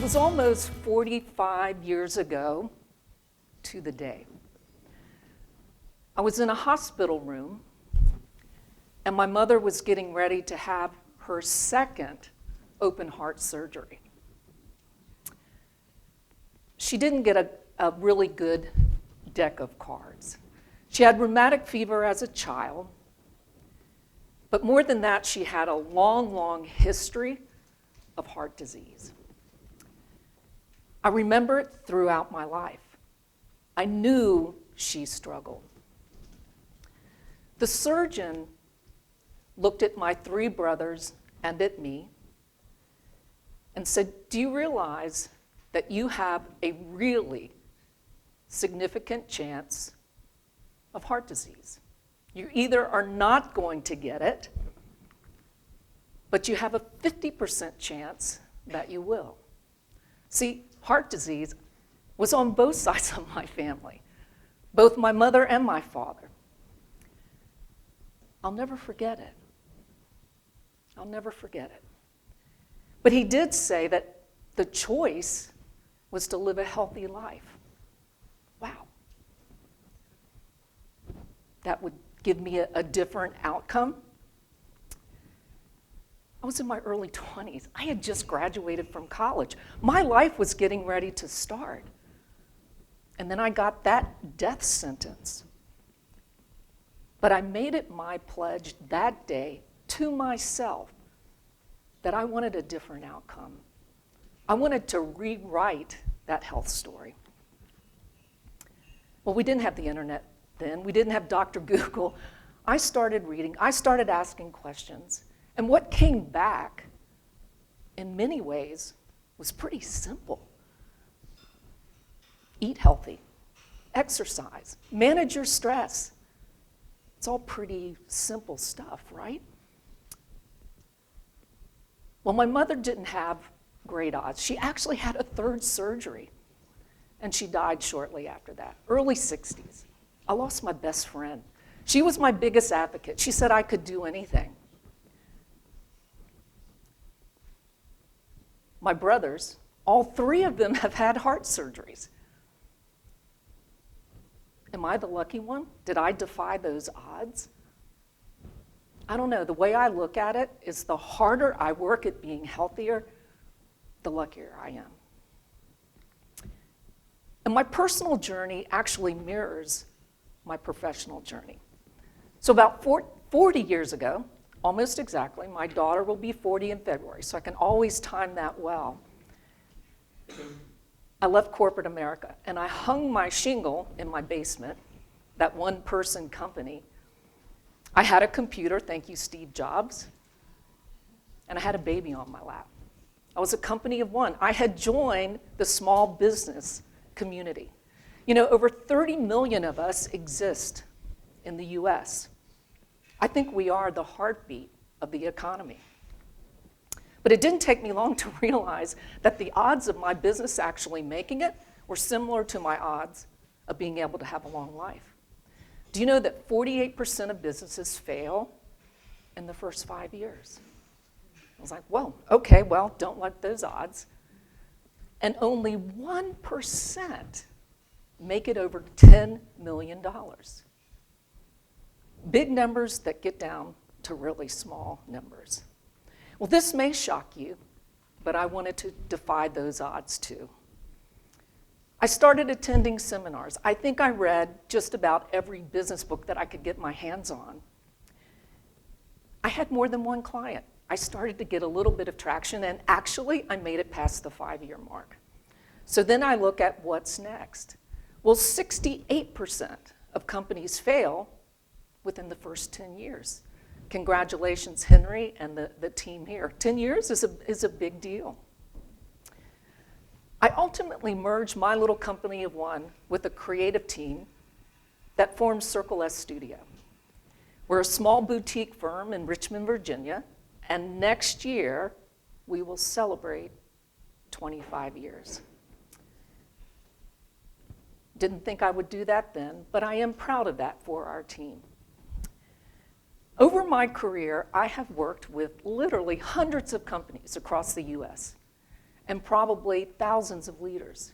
was almost 45 years ago to the day. I was in a hospital room, and my mother was getting ready to have her second open heart surgery. She didn't get a really good deck of cards. She had rheumatic fever as a child, but more than that, she had a long, long history of heart disease. I remember it throughout my life. I knew she struggled. The surgeon looked at my three brothers and at me and said, "Do you realize that you have a really significant chance of heart disease? You either are not going to get it, but you have a 50% chance that you will." See, heart disease was on both sides of my family, both my mother and my father. I'll never forget it. I'll never forget it. But he did say that the choice was to live a healthy life. Wow. That would give me a different outcome. I was in my early 20s. I had just graduated from college. My life was getting ready to start. And then I got that death sentence. But I made it my pledge that day to myself that I wanted a different outcome. I wanted to rewrite that health story. Well, we didn't have the internet then. We didn't have Dr. Google. I started reading. I started asking questions. And what came back, in many ways, was pretty simple. Eat healthy, exercise, manage your stress. It's all pretty simple stuff, right? Well, my mother didn't have great odds. She actually had a third surgery, and she died shortly after that, early 60s. I lost my best friend. She was my biggest advocate. She said I could do anything. My brothers, all three of them have had heart surgeries. Am I the lucky one? Did I defy those odds? I don't know. The way I look at it is the harder I work at being healthier, the luckier I am. And my personal journey actually mirrors my professional journey. So about 40 years ago, almost exactly, my daughter will be 40 in February, so I can always time that well. I left corporate America, and I hung my shingle in my basement, that one-person company. I had a computer, thank you, Steve Jobs, and I had a baby on my lap. I was a company of one. I had joined the small business community. You know, over 30 million of us exist in the US. I think we are the heartbeat of the economy. But it didn't take me long to realize that the odds of my business actually making it were similar to my odds of being able to have a long life. Do you know that 48% of businesses fail in the first 5 years? I was like, whoa, okay, well, don't like those odds. And only 1% make it over $10 million. Big numbers that get down to really small numbers. Well, this may shock you, but I wanted to defy those odds too. I started attending seminars. I think I read just about every business book that I could get my hands on. I had more than one client. I started to get a little bit of traction, and actually I made it past the 5-year mark. So then I look at what's next. Well, 68% of companies fail within the first 10 years. Congratulations, Henry and the team here. 10 years is a big deal. I ultimately merged my little company of one with a creative team that formed Circle S Studio. We're a small boutique firm in Richmond, Virginia, and next year we will celebrate 25 years. Didn't think I would do that then, but I am proud of that for our team. Over my career, I have worked with literally hundreds of companies across the US. and probably thousands of leaders.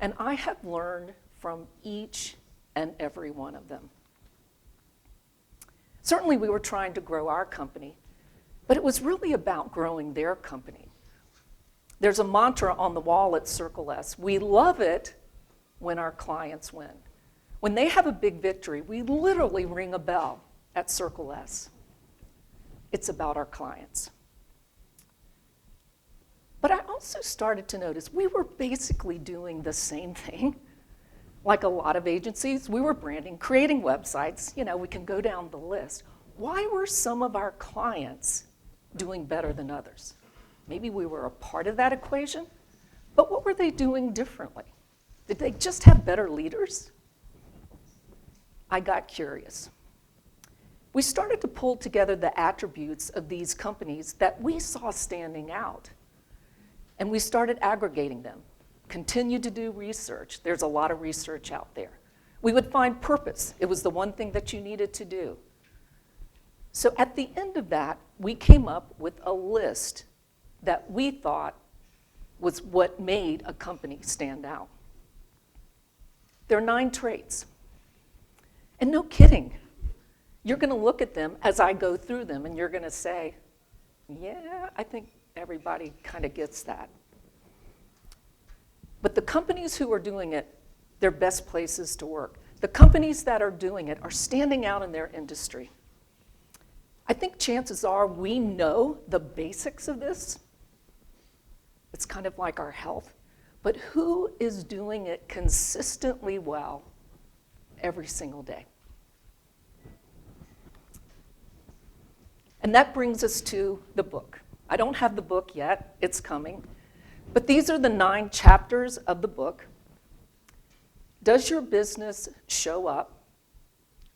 And I have learned from each and every one of them. Certainly we were trying to grow our company, but it was really about growing their company. There's a mantra on the wall at Circle S. We love it when our clients win. When they have a big victory, we literally ring a bell at Circle S. It's about our clients. But I also started to notice we were basically doing the same thing. Like a lot of agencies, we were branding, creating websites. We can go down the list. Why were some of our clients doing better than others? Maybe we were a part of that equation, but what were they doing differently? Did they just have better leaders? I got curious. We started to pull together the attributes of these companies that we saw standing out, and we started aggregating them. Continued to do research. There's a lot of research out there. We would find purpose. It was the one thing that you needed to do. So at the end of that, we came up with a list that we thought was what made a company stand out. There are 9 traits. And no kidding, you're going to look at them as I go through them, and you're going to say, yeah, I think everybody kind of gets that. But the companies who are doing it, they're best places to work. The companies that are doing it are standing out in their industry. I think chances are we know the basics of this. It's kind of like our health. But who is doing it consistently well every single day? And that brings us to the book. I don't have the book yet. It's coming. But these are the 9 chapters of the book. Does your business show up,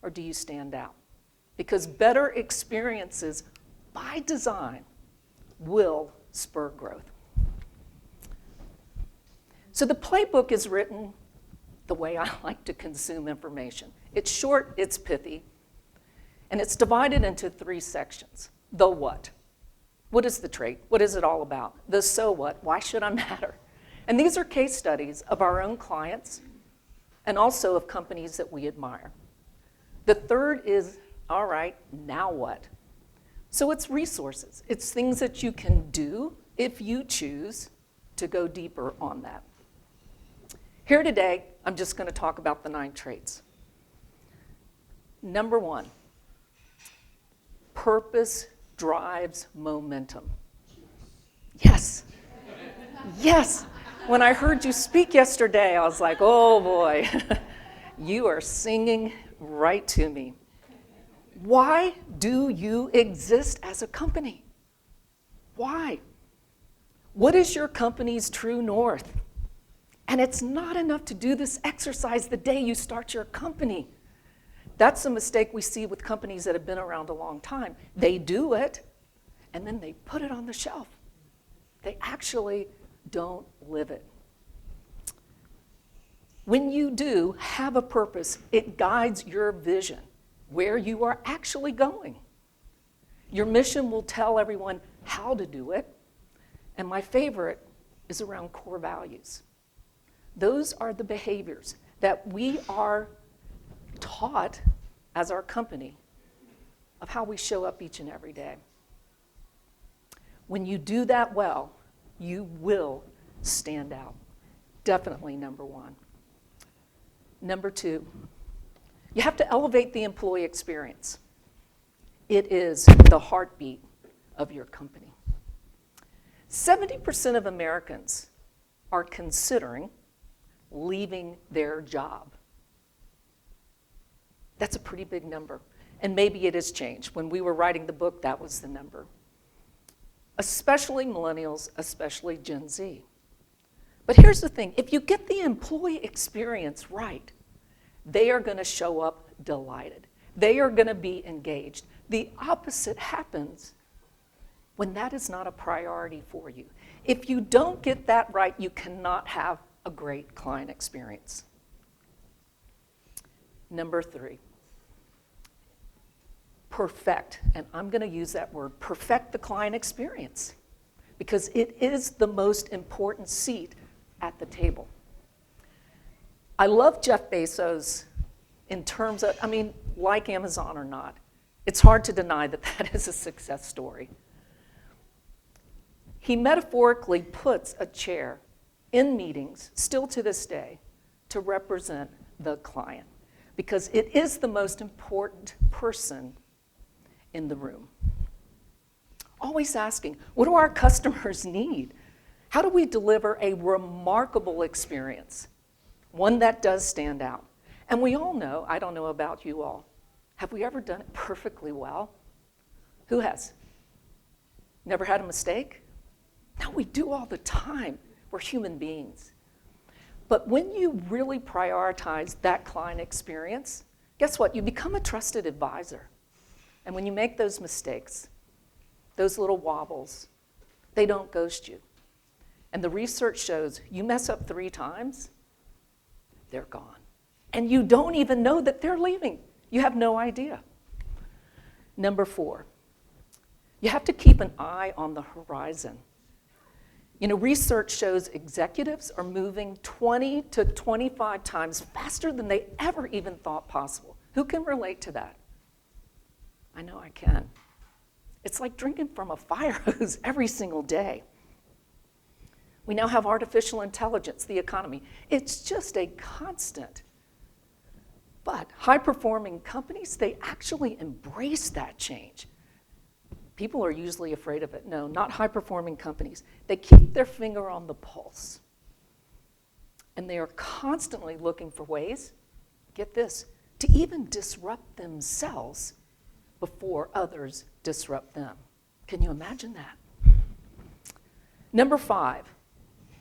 or do you stand out? Because better experiences, by design, will spur growth. So the playbook is written the way I like to consume information. It's short, it's pithy, and it's divided into 3 sections. The what. What is the trait? What is it all about? The so what? Why should I matter? And these are case studies of our own clients and also of companies that we admire. The third is, all right, now what? So it's resources. It's things that you can do if you choose to go deeper on that. Here today, I'm just going to talk about the 9 traits. Number 1, purpose drives momentum. Yes. Yes. When I heard you speak yesterday, I was like, oh boy, you are singing right to me. Why do you exist as a company? Why? What is your company's true north? And it's not enough to do this exercise the day you start your company. That's a mistake we see with companies that have been around a long time. They do it, and then they put it on the shelf. They actually don't live it. When you do have a purpose, it guides your vision, where you are actually going. Your mission will tell everyone how to do it, and my favorite is around core values. Those are the behaviors that we are taught as our company of how we show up each and every day. When you do that well, you will stand out. Definitely number 1. Number 2, you have to elevate the employee experience. It is the heartbeat of your company. 70% of Americans are considering leaving their job. That's a pretty big number. And maybe it has changed. When we were writing the book, that was the number. Especially millennials, especially Gen Z. But here's the thing. If you get the employee experience right, they are going to show up delighted. They are going to be engaged. The opposite happens when that is not a priority for you. If you don't get that right, you cannot have a great client experience. Number 3, perfect, and I'm going to use that word, perfect the client experience. because it is the most important seat at the table. I love Jeff Bezos in terms of, like Amazon or not, it's hard to deny that that is a success story. He metaphorically puts a chair in meetings, still to this day, to represent the client, because it is the most important person in the room. Always asking, what do our customers need? How do we deliver a remarkable experience, one that does stand out? And we all know, I don't know about you all, have we ever done it perfectly well? Who has? Never had a mistake? No, we do all the time. We're human beings. But when you really prioritize that client experience, guess what? You become a trusted advisor. And when you make those mistakes, those little wobbles, they don't ghost you. And the research shows you mess up 3 times, they're gone. And you don't even know that they're leaving. You have no idea. Number 4, you have to keep an eye on the horizon. Research shows executives are moving 20 to 25 times faster than they ever even thought possible. Who can relate to that? I know I can. It's like drinking from a fire hose every single day. We now have artificial intelligence, the economy. It's just a constant. But high-performing companies, they actually embrace that change. People are usually afraid of it. No, not high-performing companies. They keep their finger on the pulse. And they are constantly looking for ways, get this, to even disrupt themselves before others disrupt them. Can you imagine that? Number 5,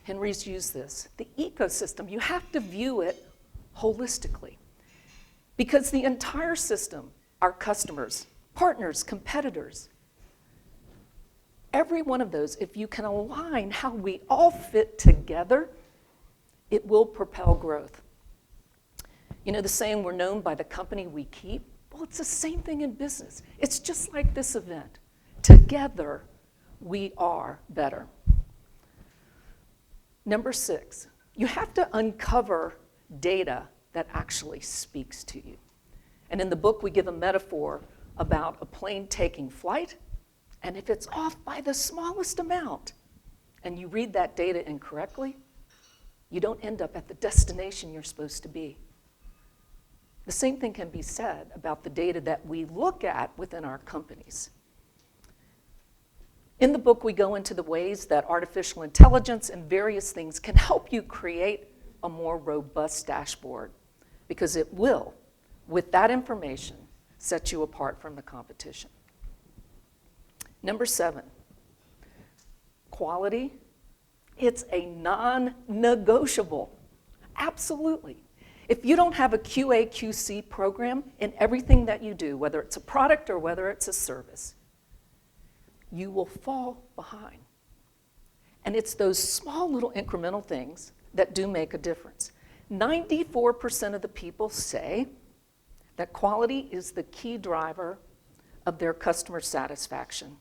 Henry's used this, the ecosystem. You have to view it holistically. Because the entire system, our customers, partners, competitors, every one of those, if you can align how we all fit together, it will propel growth. The saying, we're known by the company we keep, well, it's the same thing in business. It's just like this event. Together, we are better. Number 6, you have to uncover data that actually speaks to you. And in the book, we give a metaphor about a plane taking flight, and if it's off by the smallest amount, and you read that data incorrectly, you don't end up at the destination you're supposed to be. The same thing can be said about the data that we look at within our companies. In the book, we go into the ways that artificial intelligence and various things can help you create a more robust dashboard, because it will, with that information, set you apart from the competition. Number 7, quality. It's a non-negotiable. Absolutely. If you don't have a QA/QC program in everything that you do, whether it's a product or whether it's a service, you will fall behind. And it's those small little incremental things that do make a difference. 94% of the people say that quality is the key driver of their customer satisfaction.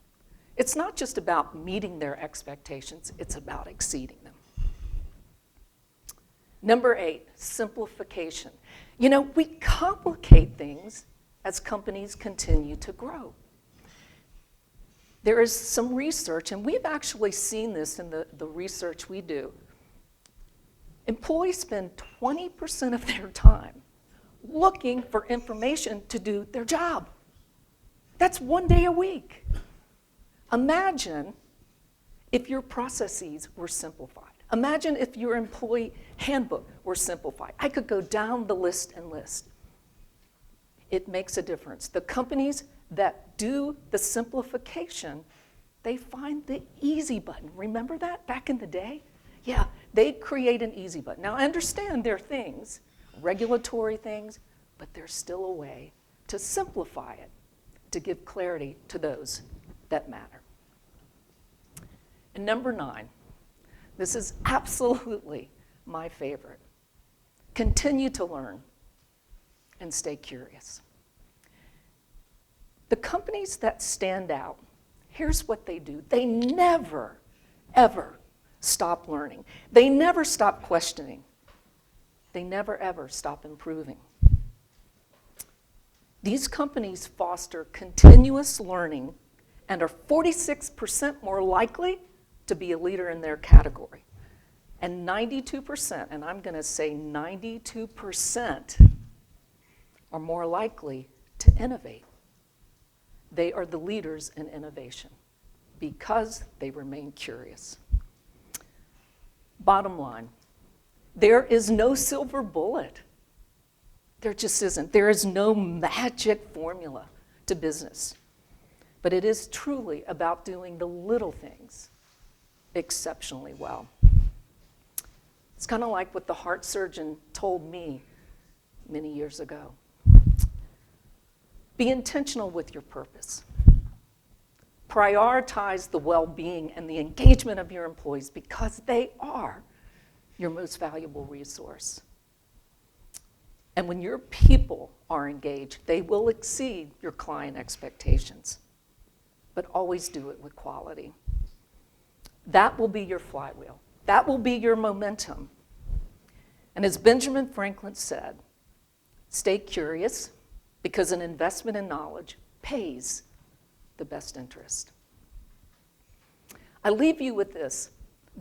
It's not just about meeting their expectations, it's about exceeding them. Number 8, simplification. We complicate things as companies continue to grow. There is some research, and we've actually seen this in the research we do. Employees spend 20% of their time looking for information to do their job. That's 1 day a week. Imagine if your processes were simplified. Imagine if your employee handbook were simplified. I could go down the list and list. It makes a difference. The companies that do the simplification, they find the easy button. Remember that back in the day? Yeah, they create an easy button. Now, I understand there are things, regulatory things, but there's still a way to simplify it, to give clarity to those that matter. And number 9, this is absolutely my favorite. Continue to learn and stay curious. The companies that stand out, here's what they do. They never ever stop learning. They never stop questioning. They never, ever stop improving. These companies foster continuous learning and are 46% more likely to be a leader in their category. And 92%, and I'm going to say 92%, are more likely to innovate. They are the leaders in innovation because they remain curious. Bottom line, there is no silver bullet. There just isn't. There is no magic formula to business. But it is truly about doing the little things exceptionally well. It's kind of like what the heart surgeon told me many years ago. Be intentional with your purpose. Prioritize the well-being and the engagement of your employees because they are your most valuable resource. And when your people are engaged, they will exceed your client expectations. But always do it with quality. That will be your flywheel. That will be your momentum. And as Benjamin Franklin said, stay curious because an investment in knowledge pays the best interest. I leave you with this.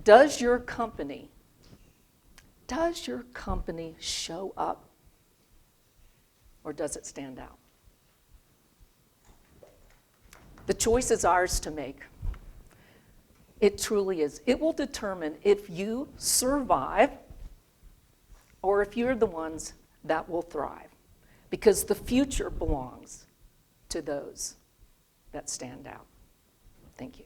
Does your company show up? Or does it stand out? The choice is ours to make. It truly is. It will determine if you survive or if you're the ones that will thrive. Because the future belongs to those that stand out. Thank you.